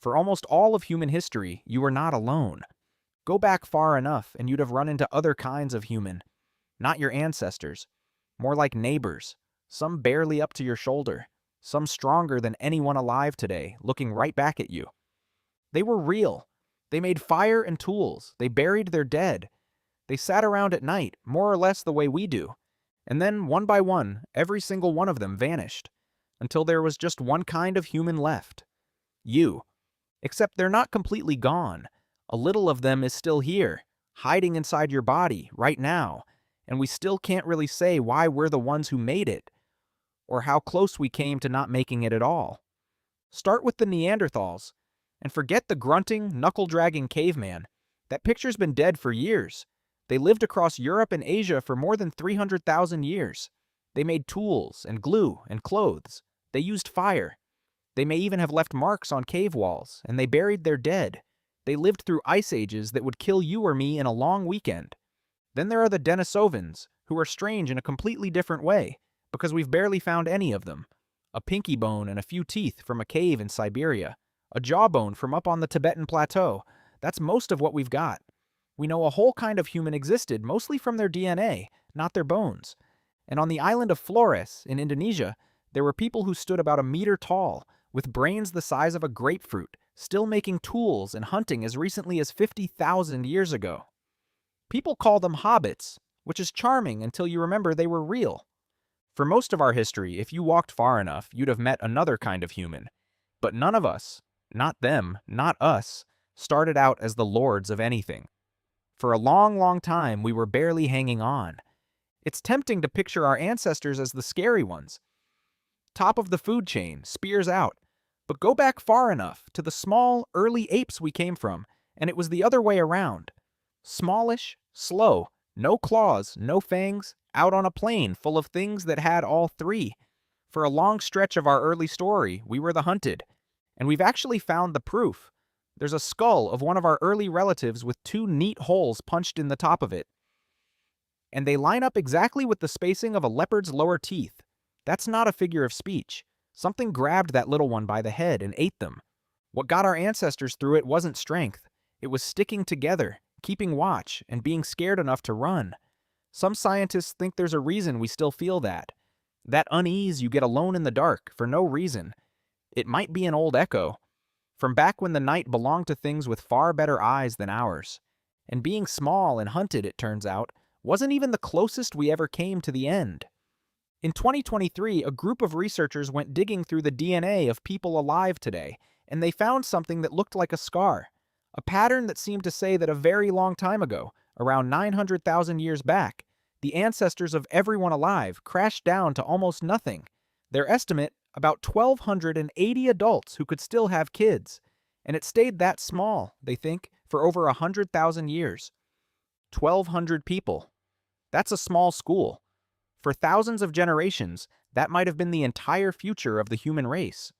For almost all of human history, you were not alone. Go back far enough and you'd have run into other kinds of human. Not your ancestors. More like neighbors. Some barely up to your shoulder. Some stronger than anyone alive today, looking right back at you. They were real. They made fire and tools. They buried their dead. They sat around at night, more or less the way we do. And then, one by one, every single one of them vanished. Until there was just one kind of human left. You. Except they're not completely gone. A little of them is still here, hiding inside your body, right now. And we still can't really say why we're the ones who made it, or how close we came to not making it at all. Start with the Neanderthals, and forget the grunting, knuckle-dragging caveman. That picture's been dead for years. They lived across Europe and Asia for more than 300,000 years. They made tools and glue and clothes. They used fire. They may even have left marks on cave walls, and they buried their dead. They lived through ice ages that would kill you or me in a long weekend. Then there are the Denisovans, who are strange in a completely different way, because we've barely found any of them. A pinky bone and a few teeth from a cave in Siberia. A jawbone from up on the Tibetan plateau. That's most of what we've got. We know a whole kind of human existed, mostly from their DNA, not their bones. And on the island of Flores, in Indonesia, there were people who stood about a meter tall, with brains the size of a grapefruit, still making tools and hunting as recently as 50,000 years ago. People call them hobbits, which is charming until you remember they were real. For most of our history, if you walked far enough, you'd have met another kind of human. But none of us, not them, not us, started out as the lords of anything. For a long, long time, we were barely hanging on. It's tempting to picture our ancestors as the scary ones. Top of the food chain, spears out. But go back far enough to the small, early apes we came from, and it was the other way around. Smallish, slow, no claws, no fangs, out on a plain full of things that had all three. For a long stretch of our early story, we were the hunted. And we've actually found the proof. There's a skull of one of our early relatives with two neat holes punched in the top of it. And they line up exactly with the spacing of a leopard's lower teeth. That's not a figure of speech. Something grabbed that little one by the head and ate them. What got our ancestors through it wasn't strength. It was sticking together, keeping watch, and being scared enough to run. Some scientists think there's a reason we still feel that. That unease you get alone in the dark, for no reason. It might be an old echo. From back when the night belonged to things with far better eyes than ours. And being small and hunted, it turns out, wasn't even the closest we ever came to the end. In 2023, a group of researchers went digging through the DNA of people alive today, and they found something that looked like a scar. A pattern that seemed to say that a very long time ago, around 900,000 years back, the ancestors of everyone alive crashed down to almost nothing. Their estimate, about 1,280 adults who could still have kids. And it stayed that small, they think, for over 100,000 years. 1,200 people. That's a small school. For thousands of generations, that might have been the entire future of the human race.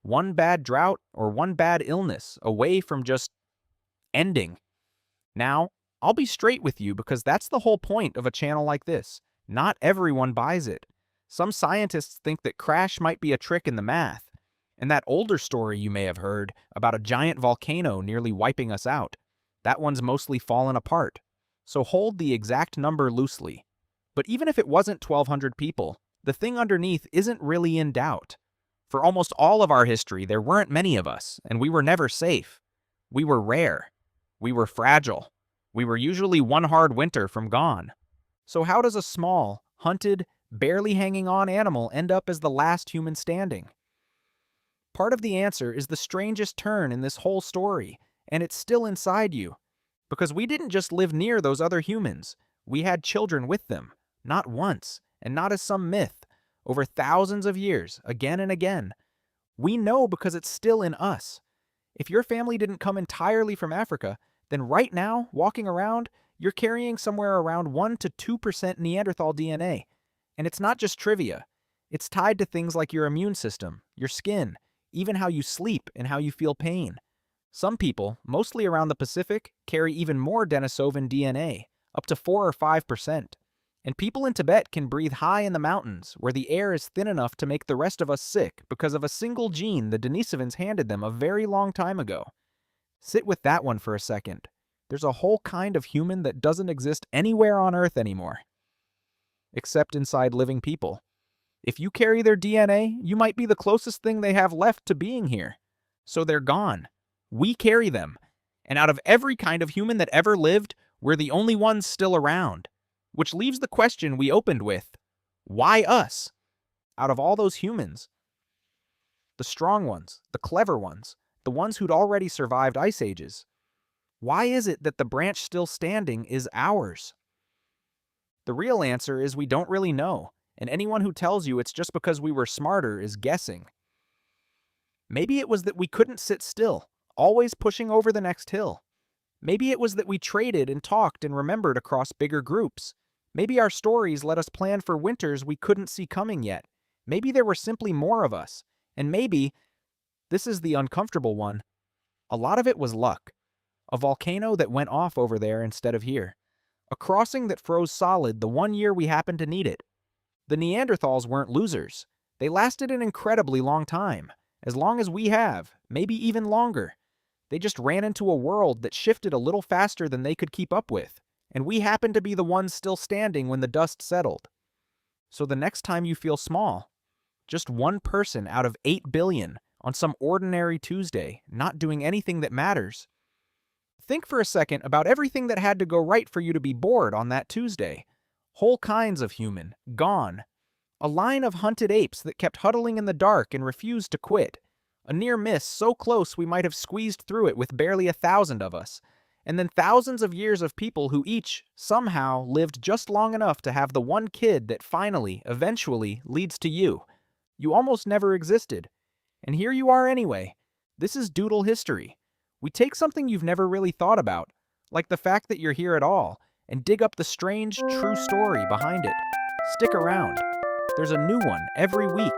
One bad drought or one bad illness away from just ending. Now, I'll be straight with you because that's the whole point of a channel like this. Not everyone buys it. Some scientists think that crash might be a trick in the math. And that older story you may have heard about a giant volcano nearly wiping us out, that one's mostly fallen apart. So hold the exact number loosely. But even if it wasn't 1,200 people, the thing underneath isn't really in doubt. For almost all of our history, there weren't many of us, and we were never safe. We were rare. We were fragile. We were usually one hard winter from gone. So how does a small, hunted, barely hanging on animal end up as the last human standing? Part of the answer is the strangest turn in this whole story, and it's still inside you. Because we didn't just live near those other humans. We had children with them. Not once, and not as some myth, over thousands of years, again and again. We know because it's still in us. If your family didn't come entirely from Africa, then right now, walking around, you're carrying somewhere around 1 to 2% Neanderthal DNA. And it's not just trivia. It's tied to things like your immune system, your skin, even how you sleep and how you feel pain. Some people, mostly around the Pacific, carry even more Denisovan DNA, up to 4 or 5%. And people in Tibet can breathe high in the mountains, where the air is thin enough to make the rest of us sick because of a single gene the Denisovans handed them a very long time ago. Sit with that one for a second. There's a whole kind of human that doesn't exist anywhere on Earth anymore, except inside living people. If you carry their DNA, you might be the closest thing they have left to being here. So they're gone. We carry them. And out of every kind of human that ever lived, we're the only ones still around. Which leaves the question we opened with, why us? Out of all those humans, the strong ones, the clever ones, the ones who'd already survived ice ages, why is it that the branch still standing is ours? The real answer is we don't really know, and anyone who tells you it's just because we were smarter is guessing. Maybe it was that we couldn't sit still, always pushing over the next hill. Maybe it was that we traded and talked and remembered across bigger groups. Maybe our stories let us plan for winters we couldn't see coming yet. Maybe there were simply more of us. And maybe, this is the uncomfortable one, a lot of it was luck. A volcano that went off over there instead of here. A crossing that froze solid the one year we happened to need it. The Neanderthals weren't losers. They lasted an incredibly long time. As long as we have, maybe even longer. They just ran into a world that shifted a little faster than they could keep up with. And we happened to be the ones still standing when the dust settled. So the next time you feel small, just one person out of 8 billion on some ordinary Tuesday, not doing anything that matters, think for a second about everything that had to go right for you to be bored on that Tuesday. Whole kinds of human, gone. A line of hunted apes that kept huddling in the dark and refused to quit. A near miss so close we might have squeezed through it with barely 1,000 of us. And then thousands of years of people who each, somehow, lived just long enough to have the one kid that finally, eventually, leads to you. You almost never existed. And here you are anyway. This is Doodle history. We take something you've never really thought about, like the fact that you're here at all, and dig up the strange, true story behind it. Stick around. There's a new one every week.